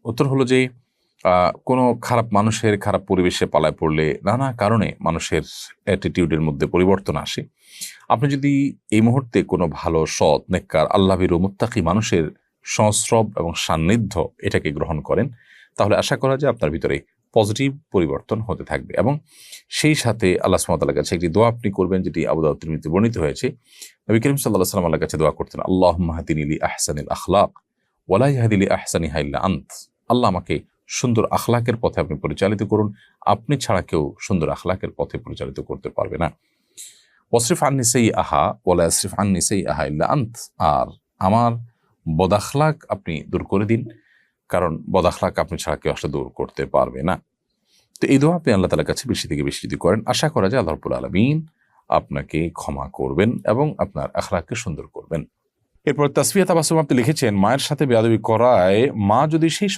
উত্তর হলো যে কোনো খারাপ মানুষের খারাপ পরিবেশে পালায় পড়লে নানা কারণে মানুষের অ্যাটিটিউডের মধ্যে পরিবর্তন আসে। আপনি যদি এই মুহূর্তে কোনো ভালো সৎ নেককার আল্লাহভীরু মুত্তাকি মানুষের সংস্রব এবং সান্নিধ্য এটাকে গ্রহণ করেন, তাহলে আশা করা যায় আপনার ভিতরে পজিটিভ পরিবর্তন হতে থাকবে। এবং সেই সাথে আল্লাহ সুবহানাহু ওয়া তাআলার কাছে একটি দোয়া আপনি করবেন, যেটি আবু দাউদ তিরমিজিতে বর্ণিত হয়েছে। নবী করিম সাল্লাল্লাহু আলাইহি ওয়াসাল্লাম আল্লাহর কাছে দোয়া করতেন, আল্লাহুম্মা হাদিনি লি আহসানিল আখলাক ওয়া লা ইয়াহদি লি আহসানিহা ইল্লা আনত। আল্লাহ আমাকে সুন্দর আখলাকের পথে আপনি পরিচালিত করুন, আপনি ছাড়া কেউ সুন্দর আখলাকের পথে পরিচালিত করতে পারবে না। ওয়াসরিফ আন্নি সাইয়্যাহা ওয়া লা ইয়াসরিফ আন্নি সাইয়্যাহা ইল্লা আনত। আর আমার বদাখলাক আপনি দূর করে দিন, কারণ বদাখলাক আপনি ছাড়া কেউ আসলে দূর করতে পারবে না। তো এই দোয়া আপনি আল্লাহ তাআলার কাছে বেশি থেকে বেশি যদি করেন, আশা করা যায় আল্লাহ রাব্বুল আলামিন আপনাকে ক্ষমা করবেন এবং আপনার আখলাককে সুন্দর করবেন। এরপর তাসফিয়া তাবাসসুম আপনি লিখেছেন, মায়ের সাথে বেয়াদবি করায় মা যদি সেই